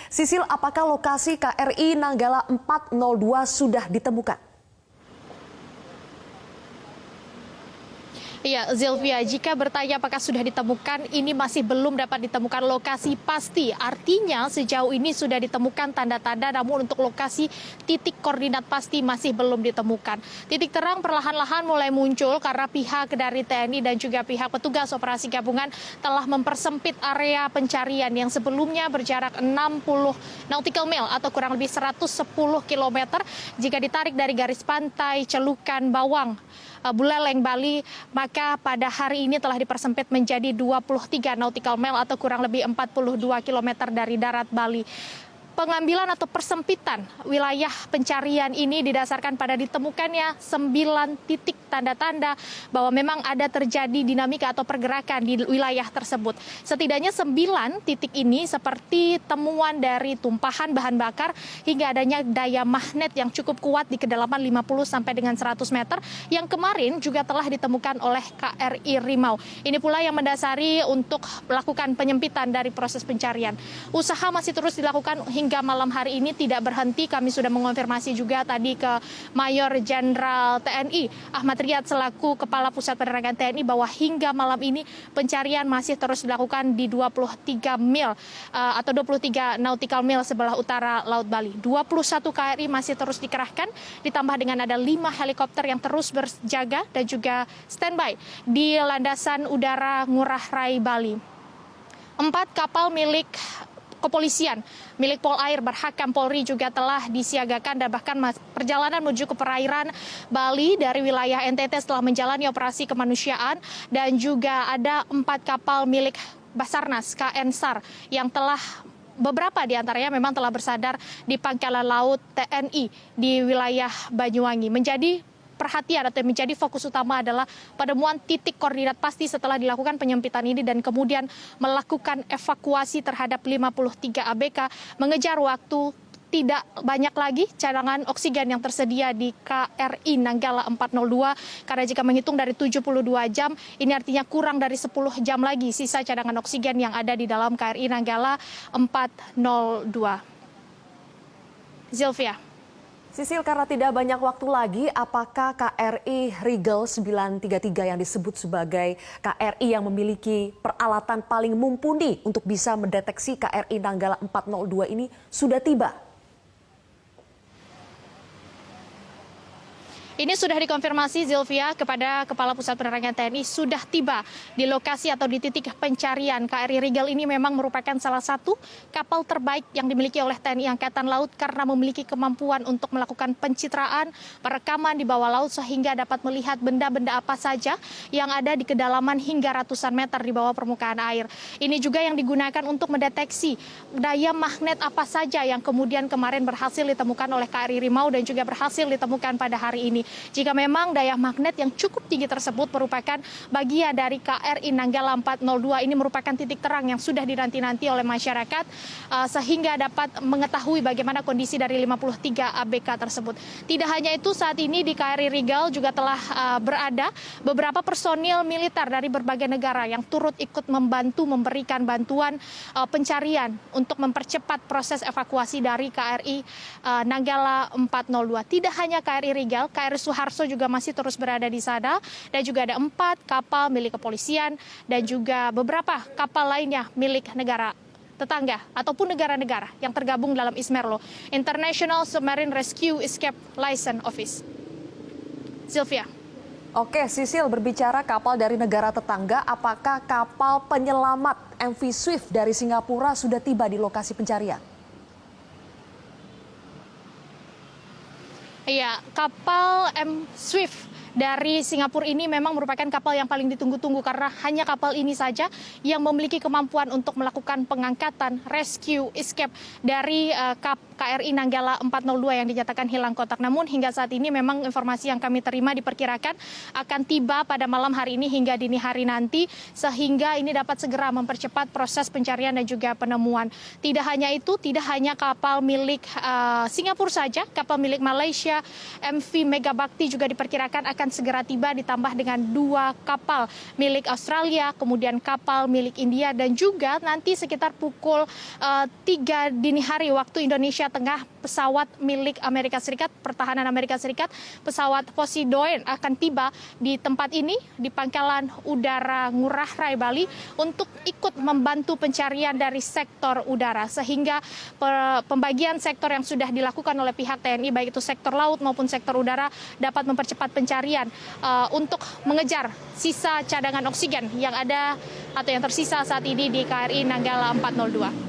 Sisil, apakah lokasi KRI Nanggala 402 sudah ditemukan? Iya, Zilvia, jika bertanya apakah sudah ditemukan, ini masih belum dapat ditemukan lokasi pasti. Artinya sejauh ini sudah ditemukan tanda-tanda, namun untuk lokasi titik koordinat pasti masih belum ditemukan. Titik terang perlahan-lahan mulai muncul karena pihak dari TNI dan juga pihak petugas operasi gabungan telah mempersempit area pencarian yang sebelumnya berjarak 60 nautical mile atau kurang lebih 110 km jika ditarik dari garis pantai Celukan Bawang, Buleleng, Bali, maka pada hari ini telah dipersempit menjadi 23 nautical mile atau kurang lebih 42 km dari darat Bali. Pengambilan atau persempitan wilayah pencarian ini didasarkan pada ditemukannya 9 titik tanda-tanda bahwa memang ada terjadi dinamika atau pergerakan di wilayah tersebut. Setidaknya 9 titik ini seperti temuan dari tumpahan bahan bakar hingga adanya daya magnet yang cukup kuat di kedalaman 50 sampai dengan 100 meter yang kemarin juga telah ditemukan oleh KRI Rimau. Ini pula yang mendasari untuk melakukan penyempitan dari proses pencarian. Usaha masih terus dilakukan hingga malam hari ini tidak berhenti. Kami sudah mengonfirmasi juga tadi ke Mayor Jenderal TNI Ahmad Riyad selaku Kepala Pusat Penerangan TNI bahwa hingga malam ini pencarian masih terus dilakukan di 23 mil atau 23 nautical mil sebelah utara Laut Bali. 21 KRI masih terus dikerahkan ditambah dengan ada 5 helikopter yang terus berjaga dan juga standby di landasan udara Ngurah Rai Bali. 4 kapal milik kepolisian milik Polair Berhakam Polri juga telah disiagakan dan bahkan perjalanan menuju ke perairan Bali dari wilayah NTT setelah menjalani operasi kemanusiaan, dan juga ada 4 kapal milik Basarnas KN SAR yang telah beberapa di antaranya memang telah bersandar di Pangkalan Laut TNI di wilayah Banyuwangi. Menjadi perhatian atau menjadi fokus utama adalah penemuan titik koordinat pasti setelah dilakukan penyempitan ini dan kemudian melakukan evakuasi terhadap 53 ABK, mengejar waktu tidak banyak lagi cadangan oksigen yang tersedia di KRI Nanggala 402 karena jika menghitung dari 72 jam ini artinya kurang dari 10 jam lagi sisa cadangan oksigen yang ada di dalam KRI Nanggala 402. Zilvia. Sisil, karena tidak banyak waktu lagi, apakah KRI Rigel 933 yang disebut sebagai KRI yang memiliki peralatan paling mumpuni untuk bisa mendeteksi KRI Nanggala 402 ini sudah tiba? Ini sudah dikonfirmasi, Zilvia, kepada Kepala Pusat Penerangan TNI sudah tiba di lokasi atau di titik pencarian. KRI Rigel ini memang merupakan salah satu kapal terbaik yang dimiliki oleh TNI Angkatan Laut karena memiliki kemampuan untuk melakukan pencitraan, perekaman di bawah laut sehingga dapat melihat benda-benda apa saja yang ada di kedalaman hingga ratusan meter di bawah permukaan air. Ini juga yang digunakan untuk mendeteksi daya magnet apa saja yang kemudian kemarin berhasil ditemukan oleh KRI Rimau dan juga berhasil ditemukan pada hari ini. Jika memang daya magnet yang cukup tinggi tersebut merupakan bagian dari KRI Nanggala 402, ini merupakan titik terang yang sudah dinanti-nanti oleh masyarakat sehingga dapat mengetahui bagaimana kondisi dari 53 ABK tersebut. Tidak hanya itu, saat ini di KRI Rigel juga telah berada beberapa personil militer dari berbagai negara yang turut ikut membantu memberikan bantuan pencarian untuk mempercepat proses evakuasi dari KRI Nanggala 402. Tidak hanya KRI Rigel, KRI Suharto juga masih terus berada di sana dan juga ada 4 kapal milik kepolisian dan juga beberapa kapal lainnya milik negara tetangga ataupun negara-negara yang tergabung dalam ISMERLO, International Submarine Rescue Escape License Office. Sylvia. Oke, Sisil, berbicara kapal dari negara tetangga, apakah kapal penyelamat MV Swift dari Singapura sudah tiba di lokasi pencarian? Iya, kapal M Swift dari Singapura ini memang merupakan kapal yang paling ditunggu-tunggu karena hanya kapal ini saja yang memiliki kemampuan untuk melakukan pengangkatan rescue escape dari KRI Nanggala 402 yang dinyatakan hilang kontak. Namun hingga saat ini memang informasi yang kami terima diperkirakan akan tiba pada malam hari ini hingga dini hari nanti sehingga ini dapat segera mempercepat proses pencarian dan juga penemuan. Tidak hanya itu, tidak hanya kapal milik Singapura saja, kapal milik Malaysia, juga MV Megabakti juga diperkirakan akan segera tiba, ditambah dengan 2 kapal milik Australia, kemudian kapal milik India, dan juga nanti sekitar pukul 3 dini hari waktu Indonesia Tengah, pesawat milik Amerika Serikat, pertahanan Amerika Serikat, pesawat Poseidon akan tiba di tempat ini, di Pangkalan Udara Ngurah Rai Bali, untuk ikut membantu pencarian dari sektor udara, sehingga pembagian sektor yang sudah dilakukan oleh pihak TNI, baik itu sektor laut maupun sektor udara, dapat mempercepat pencarian untuk mengejar sisa cadangan oksigen yang ada atau yang tersisa saat ini di KRI Nanggala 402.